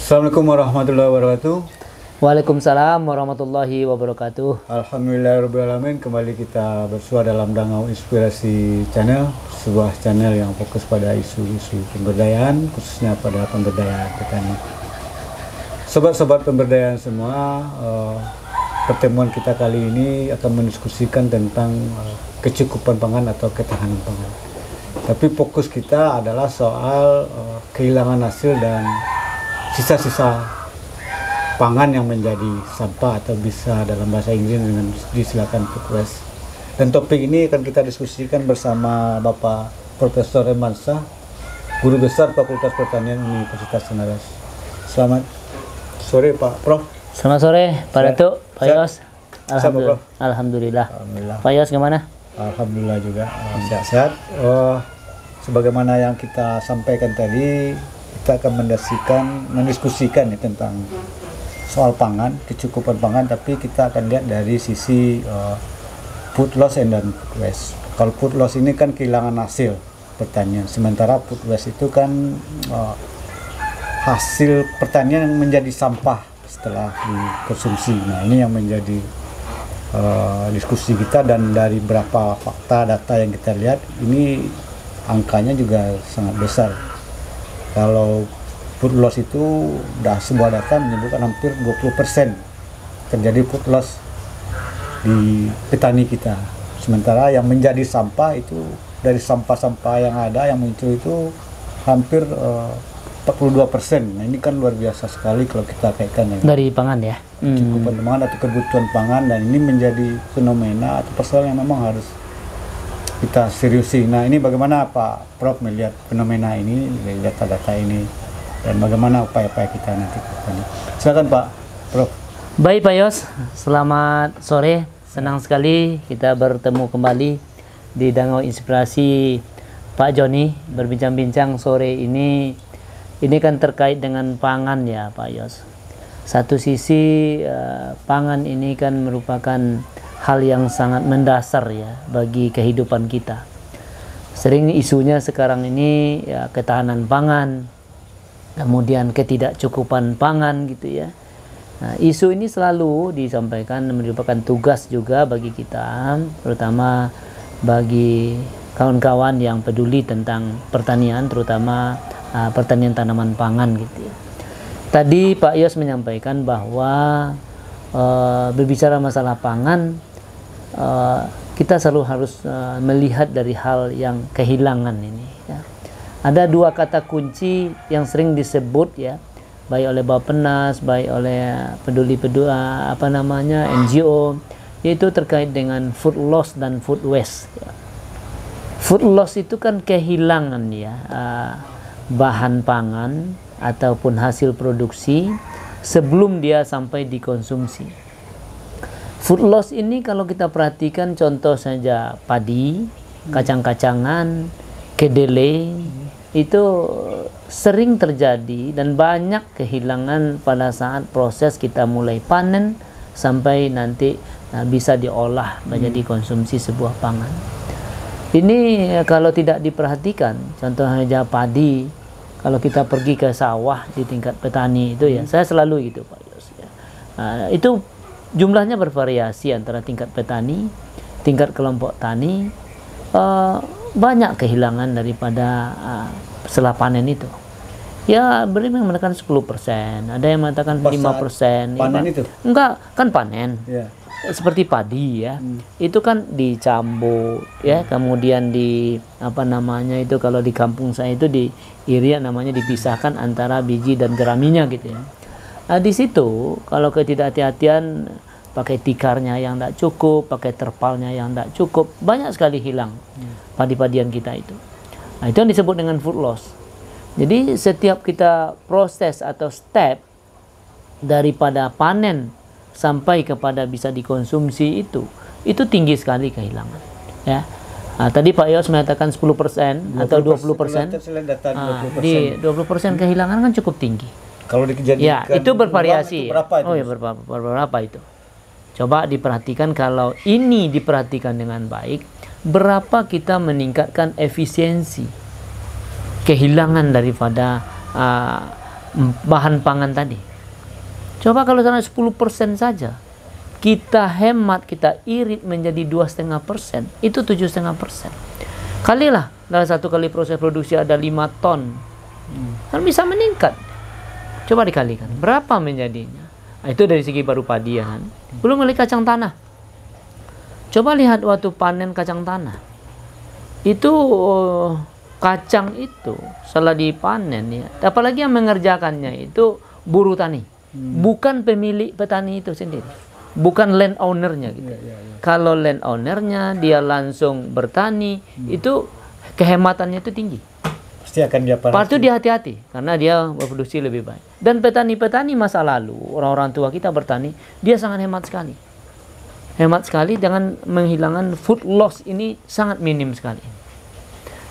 Assalamualaikum warahmatullahi wabarakatuh. Waalaikumsalam warahmatullahi wabarakatuh. Alhamdulillahirrahmanirrahim. Kembali kita bersua dalam Dangau Inspirasi Channel, sebuah channel yang fokus pada isu-isu pemberdayaan, khususnya pada pemberdayaan petani. Sobat-sobat pemberdayaan semua, pertemuan kita kali ini akan mendiskusikan tentang kecukupan pangan atau ketahanan pangan. Tapi fokus kita adalah soal kehilangan hasil dan sisa-sisa pangan yang menjadi sampah, atau bisa dalam bahasa Inggris dengan disilakan food waste. Dan topik ini akan kita diskusikan bersama Bapak Profesor Emansyah, Guru Besar Fakultas Pertanian Universitas Senaras. Selamat sore Pak Prof. Selamat sore Pak Datuk, Pak Yos. Alhamdulillah. Alhamdulillah. Alhamdulillah. Pak Yos gimana? Alhamdulillah juga sehat-sehat. Sebagaimana yang kita sampaikan tadi, kita akan mendiskusikan ya, tentang soal pangan, kecukupan pangan, tapi kita akan lihat dari sisi food loss dan food waste. Kalau food loss ini kan kehilangan hasil pertanian, sementara food waste itu kan hasil pertanian yang menjadi sampah setelah dikonsumsi. Nah, ini yang menjadi diskusi kita, dan dari beberapa fakta data yang kita lihat, ini angkanya juga sangat besar. Kalau food loss itu sudah sebuah data menyebutkan hampir 20% terjadi food loss di petani kita. Sementara yang menjadi sampah itu, dari sampah-sampah yang ada yang muncul itu hampir 42%. Nah, ini kan luar biasa sekali kalau kita kaitkan ya. Dari pangan ya. Kecukupan pangan atau kebutuhan pangan, dan ini menjadi fenomena atau persoalan yang memang harus kita seriusi. Nah, ini bagaimana Pak Prof melihat fenomena ini dari data-data ini, dan bagaimana upaya-upaya kita nanti ke depan? Silakan Pak Prof. Baik Pak Yos, selamat sore. Senang sekali kita bertemu kembali di Dangau Inspirasi Pak Joni, berbincang-bincang sore ini. Ini kan terkait dengan pangan ya Pak Yos. Satu sisi pangan ini kan merupakan hal yang sangat mendasar ya bagi kehidupan kita. Sering isunya sekarang ini ya ketahanan pangan, kemudian ketidakcukupan pangan gitu ya. Nah, isu ini selalu disampaikan, merupakan tugas juga bagi kita, terutama bagi kawan-kawan yang peduli tentang pertanian, terutama pertanian tanaman pangan gitu ya. Tadi Pak Yos menyampaikan bahwa berbicara masalah pangan, kita selalu harus melihat dari hal yang kehilangan ini ya. Ada dua kata kunci yang sering disebut ya, baik oleh Bappenas, baik oleh NGO, yaitu terkait dengan food loss dan food waste ya. Food loss itu kan kehilangan ya bahan pangan ataupun hasil produksi sebelum dia sampai dikonsumsi. Food loss ini kalau kita perhatikan, contoh saja padi, kacang-kacangan, kedelai, itu sering terjadi dan banyak kehilangan pada saat proses kita mulai panen sampai nanti bisa diolah menjadi konsumsi sebuah pangan. Ini kalau tidak diperhatikan, contoh saja padi, kalau kita pergi ke sawah di tingkat petani itu ya, saya selalu gitu Pak Yos ya. Itu jumlahnya bervariasi antara tingkat petani, tingkat kelompok tani, banyak kehilangan daripada setelah panen itu. Ya, beri mengatakan 10%, ada yang mengatakan 5%. Panen ya, itu? Enggak, kan panen. Yeah. Seperti padi ya. Itu kan dicambuk ya, kemudian itu kalau di kampung saya itu diiria, namanya dipisahkan antara biji dan geraminya gitu ya. Nah, di situ kalau ketidakhati-hatian, pakai tikarnya yang tidak cukup, pakai terpalnya yang tidak cukup, banyak sekali hilang padi-padian kita itu. Nah, itu yang disebut dengan food loss. Jadi setiap kita proses atau step daripada panen sampai kepada bisa dikonsumsi itu tinggi sekali kehilangan ya. Nah, tadi Pak Yos mengatakan 10% atau 20%. Di 20% kehilangan kan cukup tinggi. Kalau dijadikan ya, itu bervariasi. Itu berapa itu? Oh ya, berapa itu? Coba diperhatikan, kalau ini diperhatikan dengan baik, berapa kita meningkatkan efisiensi kehilangan daripada bahan pangan tadi. Coba kalau sana 10% saja kita hemat, kita irit menjadi 2,5%, itu 7,5%. Kalilah dalam satu kali proses produksi ada 5 ton, kan bisa meningkat. Coba dikalikan berapa menjadinya. Nah, itu dari segi baru padi ya kan. Belum lagi kacang tanah. Coba lihat waktu panen kacang tanah, itu kacang itu setelah dipanen ya, apalagi yang mengerjakannya itu buruh tani, bukan pemilik petani itu sendiri, bukan land ownernya gitu. Kalau land ownernya dia langsung bertani, itu kehematannya itu tinggi. Pasti akan dia Pasti dia hati-hati karena dia berproduksi lebih baik. Dan petani-petani masa lalu, orang-orang tua kita bertani, dia sangat hemat sekali. Hemat sekali dengan menghilangkan food loss ini sangat minim sekali.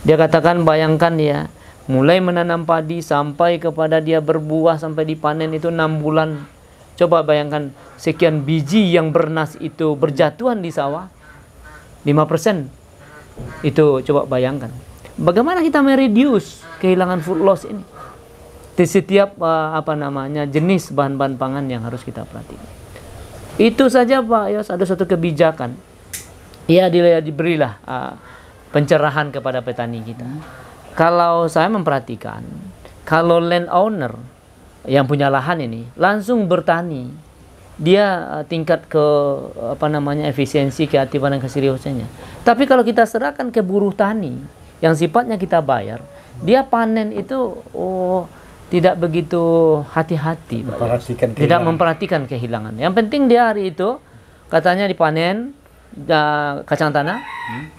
Dia katakan bayangkan ya, mulai menanam padi sampai kepada dia berbuah sampai dipanen itu 6 bulan. Coba bayangkan sekian biji yang bernas itu berjatuhan di sawah, 5%. Itu coba bayangkan. Bagaimana kita mereduce kehilangan food loss ini? Di setiap jenis bahan-bahan pangan yang harus kita perhatikan. Itu saja Pak Yos, ada satu kebijakan. Ya diberilah pencerahan kepada petani kita. Kalau saya memperhatikan, kalau land owner yang punya lahan ini langsung bertani, dia tingkat ke efisiensi, keaktifan dan keseriusannya. Tapi kalau kita serahkan ke buruh tani yang sifatnya kita bayar, dia panen itu tidak begitu hati-hati, tidak memperhatikan kehilangan. Yang penting dia hari itu katanya dipanen kacang tanah,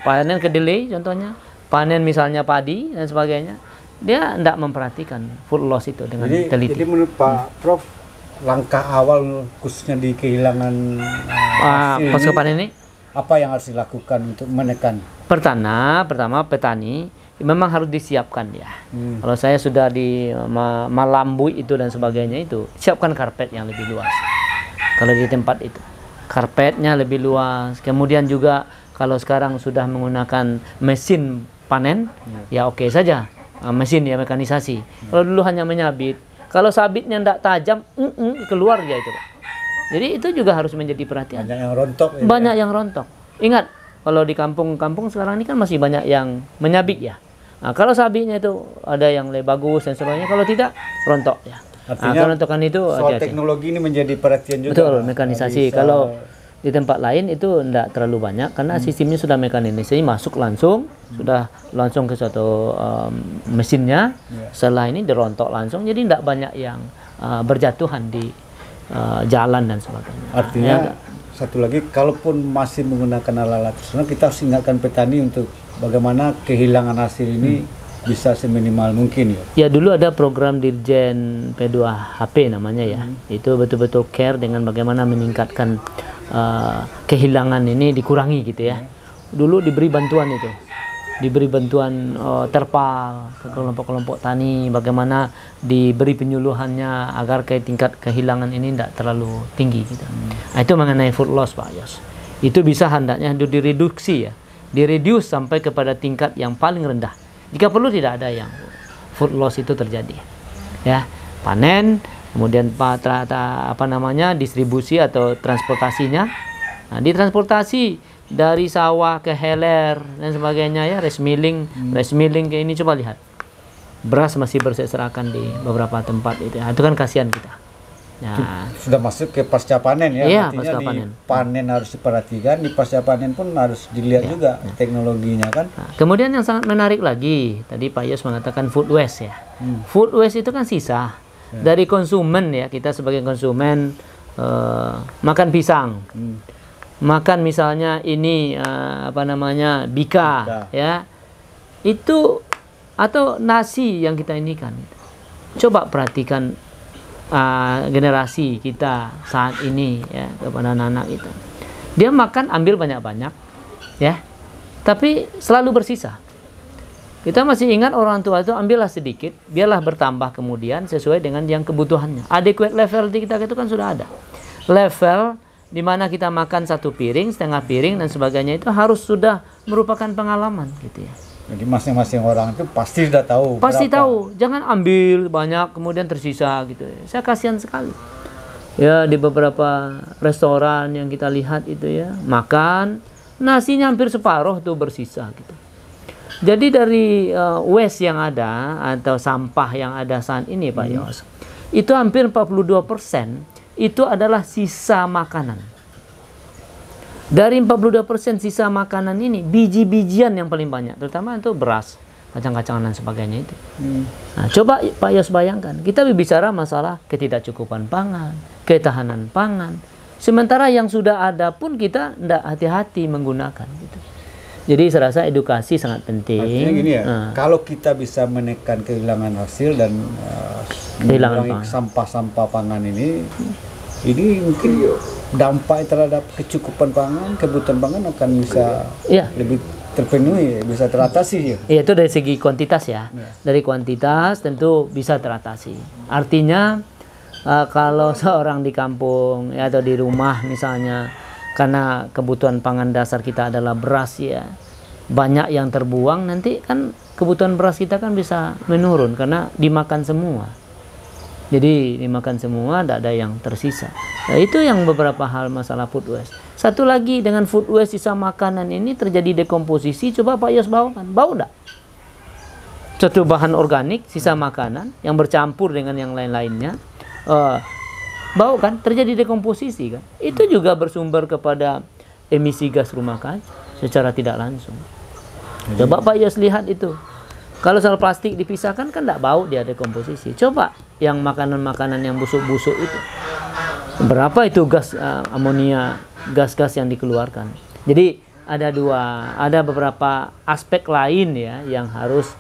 panen kedelai contohnya, panen misalnya padi dan sebagainya, dia tidak memperhatikan food loss itu dengan teliti. Jadi menurut Pak Prof, langkah awal khususnya di kehilangan pasca panen ini, apa yang harus dilakukan untuk menekan? Pertama petani memang harus disiapkan ya. Kalau saya sudah di Malambui itu dan sebagainya itu, siapkan karpet yang lebih luas. Kalau di tempat itu, karpetnya lebih luas. Kemudian juga kalau sekarang sudah menggunakan mesin panen, ya oke saja, mesin ya, mekanisasi. Kalau dulu hanya menyabit, kalau sabitnya tidak tajam, keluar dia itu. Jadi itu juga harus menjadi perhatian. Banyak yang rontok. Banyak yang rontok. Ingat, kalau di kampung-kampung sekarang ini kan masih banyak yang menyabit ya. Nah, kalau sabitnya itu ada yang lebih bagus dan sebagainya, kalau tidak rontok ya. Artinya kerontokan itu soal teknologi ini menjadi perhatian juga. Betul, mekanisasi. Kalau di tempat lain itu tidak terlalu banyak karena sistemnya sudah mekanisasi, masuk langsung, sudah langsung ke suatu mesinnya. Setelah ini dirontok langsung, jadi tidak banyak yang berjatuhan di jalan dan sebagainya. Artinya satu lagi, kalaupun masih menggunakan alat-alat tradisional, kita harus ingatkan petani untuk bagaimana kehilangan hasil ini bisa seminimal mungkin ya. Ya dulu ada program Dirjen P2HP namanya ya. Itu betul-betul care dengan bagaimana meningkatkan kehilangan ini dikurangi gitu ya. Dulu diberi bantuan itu. Diberi bantuan terpal ke kelompok-kelompok tani, bagaimana diberi penyuluhannya agar tingkat kehilangan ini tidak terlalu tinggi gitu. Nah, itu mengenai food loss Pak Yos. Itu bisa hendaknya direduksi ya. Direduce sampai kepada tingkat yang paling rendah. Jika perlu tidak ada yang food loss itu terjadi. Ya, panen, kemudian distribusi atau transportasinya. Nah, ditransportasi dari sawah ke heler dan sebagainya ya, rice milling ke ini, coba lihat. Beras masih berserakan di beberapa tempat itu. Nah, itu kan kasihan kita. Nah, sudah masuk ke pasca panen ya. Iya, artinya pasca di panen harus diperhatikan, di pasca panen pun harus dilihat juga teknologinya kan. Nah, kemudian yang sangat menarik lagi, tadi Pak Yos mengatakan food waste ya. Food waste itu kan sisa dari konsumen ya. Kita sebagai konsumen makan pisang. Makan misalnya ini bika ya, itu atau nasi yang kita ini kan. Coba perhatikan generasi kita saat ini ya, kepada anak-anak kita, dia makan ambil banyak-banyak ya, tapi selalu bersisa. Kita masih ingat orang tua itu ambillah sedikit, biarlah bertambah kemudian sesuai dengan yang kebutuhannya. Adequate level di kita itu kan sudah ada level di mana kita makan 1 piring, setengah piring dan sebagainya, itu harus sudah merupakan pengalaman gitu ya. Jadi masing-masing orang itu pasti sudah tahu. Pasti berapa. tahu, jangan ambil banyak kemudian tersisa gitu. Saya kasihan sekali. Ya di beberapa restoran yang kita lihat itu ya, makan nasinya hampir separuh tuh bersisa gitu. Jadi dari waste yang ada atau sampah yang ada saat ini Pak Yos, itu hampir 42% itu adalah sisa makanan. Dari 42% sisa makanan ini, biji-bijian yang paling banyak, terutama itu beras, kacang-kacangan dan sebagainya itu. Nah, coba Pak Yos bayangkan, kita berbicara masalah ketidakcukupan pangan, ketahanan pangan. Sementara yang sudah ada pun kita tidak hati-hati menggunakan. Gitu. Jadi saya rasa edukasi sangat penting. Artinya gini ya, kalau kita bisa menekan kehilangan hasil dan mengurangi sampah-sampah pangan ini mungkin dampak terhadap kecukupan pangan, kebutuhan pangan akan bisa lebih terpenuhi, bisa teratasi ya. Iya, itu dari segi kuantitas ya. Dari kuantitas tentu bisa teratasi. Artinya kalau seorang di kampung ya, atau di rumah misalnya, karena kebutuhan pangan dasar kita adalah beras ya, banyak yang terbuang, nanti kan kebutuhan beras kita kan bisa menurun karena dimakan semua. Jadi dimakan semua, tidak ada yang tersisa. Nah, itu yang beberapa hal masalah food waste. Satu lagi dengan food waste sisa makanan ini terjadi dekomposisi. Coba Pak Yos bau kan, bau enggak? Suatu bahan organik sisa makanan yang bercampur dengan yang lain-lainnya, bau kan, terjadi dekomposisi kan. Itu juga bersumber kepada emisi gas rumah kaca secara tidak langsung. Coba Pak Yos lihat itu. Kalau soal plastik dipisahkan kan tidak bau, dia dekomposisi. Coba yang makanan-makanan yang busuk-busuk itu, berapa itu gas amonia, gas-gas yang dikeluarkan. Jadi ada beberapa aspek lain ya yang harus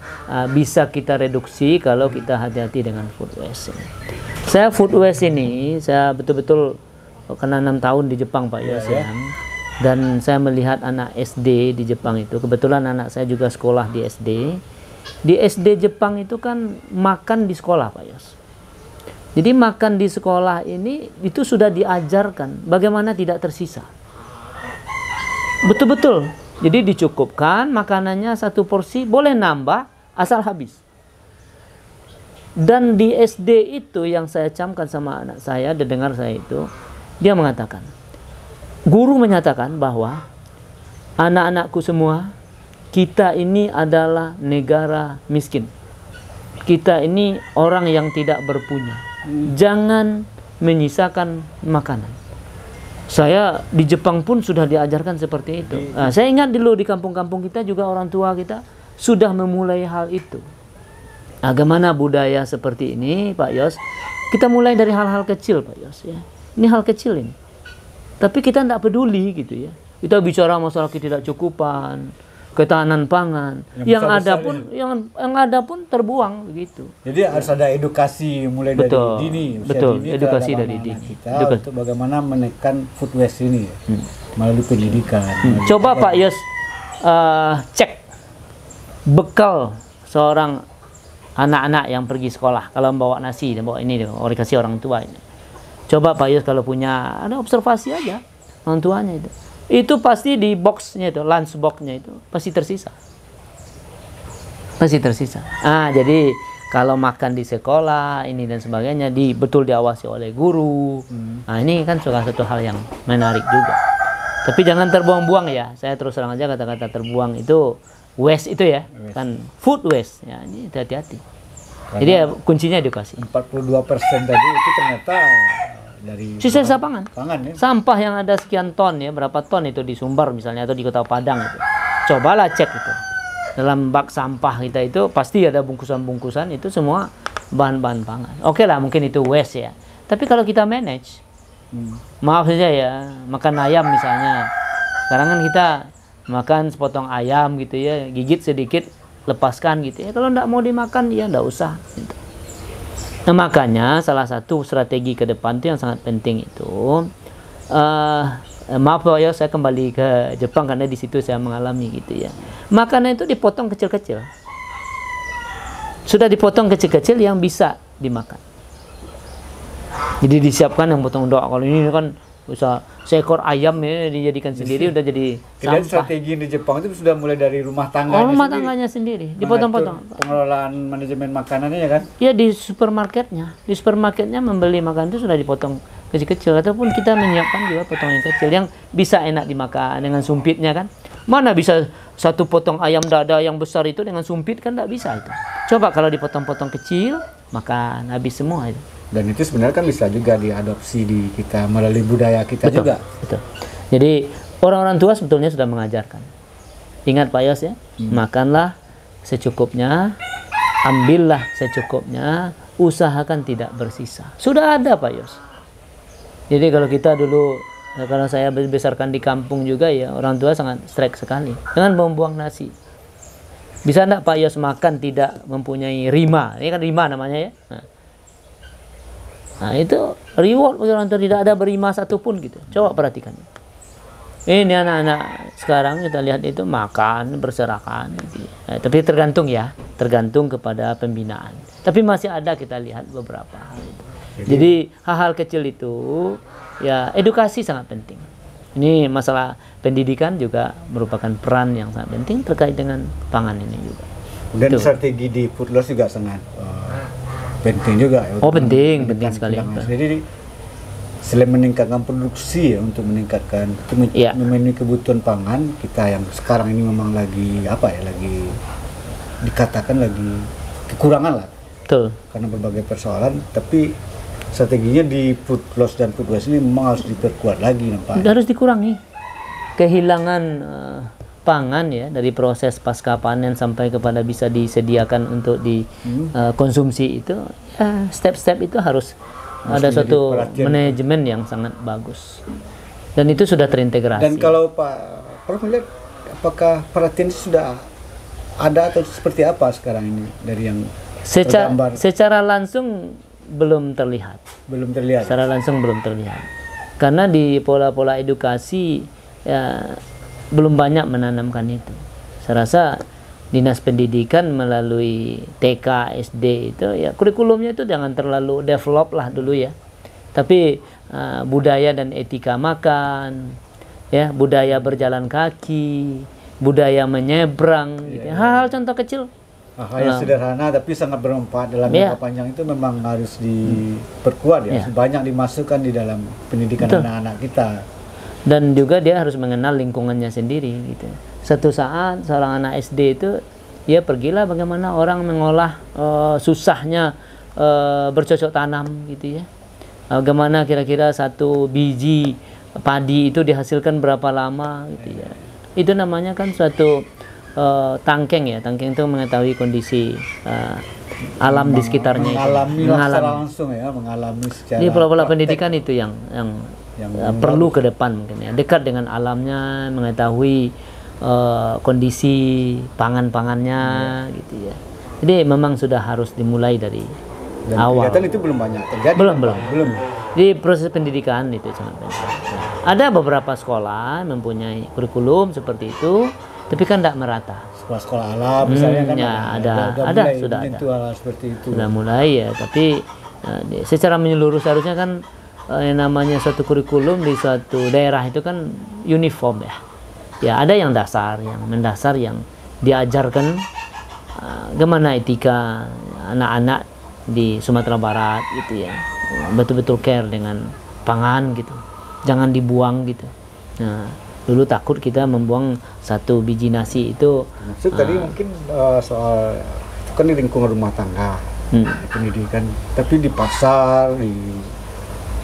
bisa kita reduksi kalau kita hati-hati dengan food waste. Saya food waste ini, saya betul-betul kena 6 tahun di Jepang Pak Yos ya. Dan saya melihat anak SD di Jepang itu, kebetulan anak saya juga sekolah di SD. Di SD Jepang itu kan makan di sekolah Pak Yos. Jadi makan di sekolah ini itu sudah diajarkan bagaimana tidak tersisa. Betul-betul. Jadi dicukupkan makanannya satu porsi, boleh nambah asal habis. Dan di SD itu yang saya camkan sama anak saya, dan dengar saya itu, dia mengatakan, guru menyatakan bahwa anak-anakku semua, kita ini adalah negara miskin. Kita ini orang yang tidak berpunya. Jangan menyisakan makanan. Saya di Jepang pun sudah diajarkan seperti itu. Nah, saya ingat dulu di kampung-kampung kita juga orang tua kita sudah memulai hal itu. Bagaimana budaya seperti ini Pak Yos? Kita mulai dari hal-hal kecil Pak Yos ya. Ini hal kecil ini. Tapi kita tidak peduli gitu ya. Kita bicara masalah ketidakcukupan, ketahanan pangan, yang ada pun terbuang begitu. Jadi harus ada edukasi mulai dari dini, edukasi dari dini. Kita untuk bagaimana menekan food waste ini ya, melalui pendidikan. Coba Pak Yos cek bekal seorang anak-anak yang pergi sekolah, kalau membawa nasi dan bawa ini, kasih orang tua ini. Coba Pak Yos kalau punya, ada observasi aja orang tuanya itu pasti di boxnya itu, lunch boxnya itu pasti tersisa. Jadi kalau makan di sekolah ini dan sebagainya betul diawasi oleh guru. Nah ini kan salah satu hal yang menarik juga. Tapi jangan terbuang-buang ya. Saya terus terang aja kata-kata terbuang itu waste itu ya, kan food waste ya. Ini hati-hati. Jadi ya, kuncinya edukasi. 42% tadi itu ternyata dari sisa pangan ya? Sampah yang ada sekian ton ya, berapa ton itu di Sumbar misalnya atau di Kota Padang itu. Cobalah cek itu. Dalam bak sampah kita itu pasti ada bungkusan-bungkusan itu semua bahan-bahan pangan. Oke lah mungkin itu waste ya. Tapi kalau kita manage, maaf saja ya, makan ayam misalnya. Sekarang kan kita makan sepotong ayam gitu ya, gigit sedikit, lepaskan gitu ya. Kalau enggak mau dimakan ya enggak usah gitu. Nah, makanya salah satu strategi ke depan itu yang sangat penting itu, maaf Pak ya, saya kembali ke Jepang karena di situ saya mengalami gitu ya. Makanan itu dipotong kecil-kecil. Sudah dipotong kecil-kecil yang bisa dimakan. Jadi disiapkan yang potong doa. Kalau ini kan Bisa seekor ayam ya dijadikan sendiri udah jadi Kalian sampah. strategi di Jepang itu sudah mulai dari rumah tangganya Oh, rumah sendiri. tangganya sendiri, dipotong-potong. Mengatur pengelolaan manajemen makanannya ya kan? Ya di supermarketnya membeli makanan itu sudah dipotong kecil-kecil, ataupun kita menyiapkan juga potongan kecil yang bisa enak dimakan dengan sumpitnya kan. Mana bisa satu potong ayam dada yang besar itu dengan sumpit, kan tidak bisa itu. Coba kalau dipotong-potong kecil, makan habis semua itu. Dan itu sebenarnya kan bisa juga diadopsi di kita melalui budaya kita Betul, juga. betul. Jadi orang-orang tua sebetulnya sudah mengajarkan. Ingat Pak Yos ya, makanlah secukupnya, ambillah secukupnya, usahakan tidak bersisa. Sudah ada Pak Yos. Jadi kalau kita dulu, karena saya dibesarkan di kampung juga ya, orang tua sangat strike sekali dengan membuang nasi. Bisa enggak Pak Yos makan tidak mempunyai rima? Ini kan rima namanya ya. Nah itu reward bagi orang tua, tidak ada berima satupun gitu. Coba perhatikan. Ini anak-anak sekarang kita lihat itu makan berserakan. Gitu. Tapi tergantung ya, tergantung kepada pembinaan. Tapi masih ada kita lihat beberapa hal itu. Jadi hal-hal kecil itu ya edukasi sangat penting. Ini masalah pendidikan juga merupakan peran yang sangat penting terkait dengan pangan ini juga. Dan strategi di food loss juga sangat penting juga ya. Oh penting sekali. Jadi selain meningkatkan produksi ya, untuk meningkatkan memenuhi kebutuhan pangan kita yang sekarang ini memang lagi lagi dikatakan lagi kekurangan lah. Betul. Karena berbagai persoalan, tapi strateginya di food loss dan food waste ini memang harus diperkuat lagi nampaknya. Harus dikurangi kehilangan pangan ya, dari proses pasca panen sampai kepada bisa disediakan untuk dikonsumsi itu, step-step itu harus ada suatu manajemen yang sangat bagus, dan itu sudah terintegrasi. Dan kalau Pak Prof melihat, apakah perhatian itu sudah ada atau seperti apa sekarang ini dari yang secara langsung belum terlihat. Secara langsung belum terlihat, karena di pola-pola edukasi ya belum banyak menanamkan itu. Saya rasa Dinas Pendidikan melalui TK, SD itu ya kurikulumnya itu jangan terlalu develop lah dulu ya. Tapi budaya dan etika makan, ya budaya berjalan kaki, budaya menyeberang, gitu. Hal-hal contoh kecil. Hal yang sederhana tapi sangat bermanfaat dalam jangka panjang itu memang harus diperkuat ya. Banyak dimasukkan di dalam pendidikan anak-anak kita. Dan juga dia harus mengenal lingkungannya sendiri gitu. Satu saat seorang anak SD itu dia pergilah bagaimana orang mengolah susahnya bercocok tanam gitu ya. Bagaimana kira-kira satu biji padi itu dihasilkan berapa lama gitu ya. Itu namanya kan suatu tangkeng ya. Tangkeng itu mengetahui kondisi alam di sekitarnya, mengalami langsung ya, mengalami secara. Jadi pola-pola pendidikan itu yang perlu ke depan mungkin ya, dekat dengan alamnya, mengetahui kondisi pangan-pangannya gitu ya. Jadi memang sudah harus dimulai dari awal. Kelihatan itu belum banyak terjadi. Belum. Di proses pendidikan itu sangat penting. Ada beberapa sekolah mempunyai kurikulum seperti itu, tapi kan tidak merata. Sekolah-sekolah alam misalnya kan ya, sudah ada. Seperti itu. Sudah mulai ya, tapi secara menyeluruh seharusnya kan yang namanya suatu kurikulum di suatu daerah itu kan uniform ya. Ya ada yang dasar, yang mendasar, yang diajarkan gimana etika anak-anak di Sumatera Barat gitu ya. Betul-betul care dengan pangan gitu. Jangan dibuang gitu. Nah, dulu takut kita membuang satu biji nasi itu. Maksud tadi mungkin soal itu kan di lingkungan rumah tangga, pendidikan, tapi di pasar, di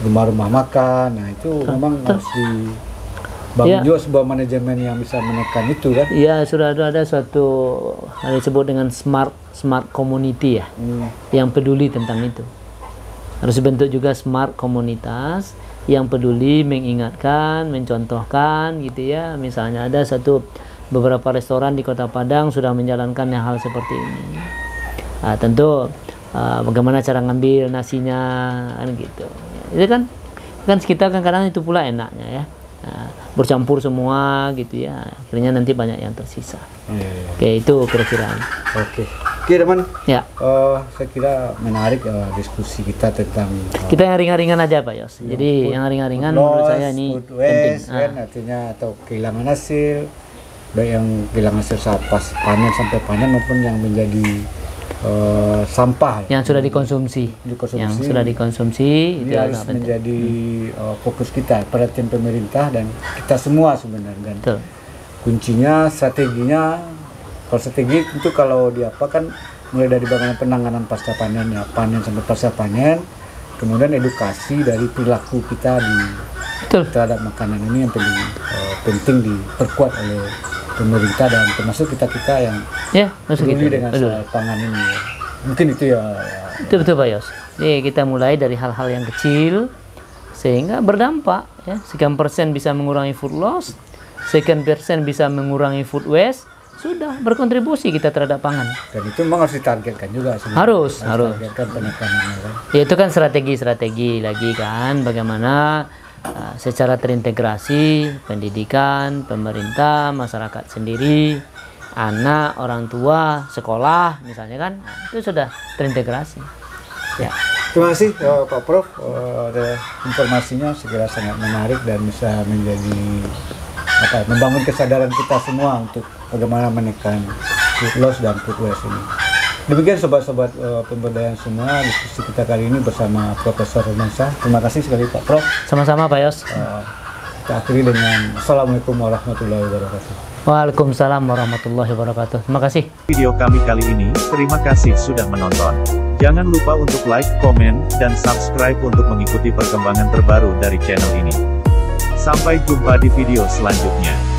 rumah-rumah makan, nah itu memang harus dibangun juga sebuah manajemen yang bisa menekan itu kan? Iya, sudah ada suatu hal disebut dengan smart community ya, yang peduli tentang itu. Harus dibentuk juga smart komunitas yang peduli mengingatkan, mencontohkan gitu ya. Misalnya ada beberapa restoran di Kota Padang sudah menjalankan hal seperti ini. Tentu bagaimana cara ngambil nasinya kan gitu. Itu kan kita kan kadang itu pula enaknya ya, bercampur semua gitu ya, akhirnya nanti banyak yang tersisa. Oke, itu kira-kira. Oke. Oke teman, Ya. saya kira menarik diskusi kita tentang Kita yang ringan-ringan aja Pak Yos. Jadi yang ringan-ringan menurut saya ini food penting. waste, kan, artinya atau kehilangan hasil, baik yang kehilangan hasil saat pas panen sampai panen maupun yang menjadi sampah Yang sudah dikonsumsi. Yang sudah dikonsumsi ini itu harus sangat penting. menjadi fokus kita, perhatian pemerintah dan kita semua sebenarnya. Dan Betul. kuncinya, strateginya, kalau strategi itu kalau diapakan mulai dari bagaimana penanganan pasca panen, ya panen sampai pasca panen, kemudian edukasi dari perilaku kita Betul. terhadap makanan ini yang penting diperkuat oleh pemerintah dan termasuk kita yang Ya, masuk peduli gitu. dengan Betul. soal pangan ini. Mungkin itu ya. Betul Pak Yos. Jadi kita mulai dari hal-hal yang kecil sehingga berdampak ya. Sekian persen bisa mengurangi food loss, sekian persen bisa mengurangi food waste, sudah berkontribusi kita terhadap pangan. Dan itu memang harus ditargetkan juga sebenarnya. Harus. Targetkan penekanannya kan. Ya, itu kan strategi-strategi lagi kan, bagaimana secara terintegrasi pendidikan, pemerintah, masyarakat sendiri, anak, orang tua, sekolah misalnya kan, itu sudah terintegrasi. Ya. Terima kasih Pak Prof, informasinya segera sangat menarik dan bisa menjadi membangun kesadaran kita semua untuk bagaimana menekan food loss dan food waste ini. Demikian sobat-sobat pemberdayaan semua, diskusi kita kali ini bersama Profesor Romansyah. Terima kasih sekali Pak Prof. Sama-sama Pak Yos. Kita akhiri dengan Assalamualaikum warahmatullahi wabarakatuh. Waalaikumsalam warahmatullahi wabarakatuh. Terima kasih. Video kami kali ini, terima kasih sudah menonton. Jangan lupa untuk like, komen, dan subscribe untuk mengikuti perkembangan terbaru dari channel ini. Sampai jumpa di video selanjutnya.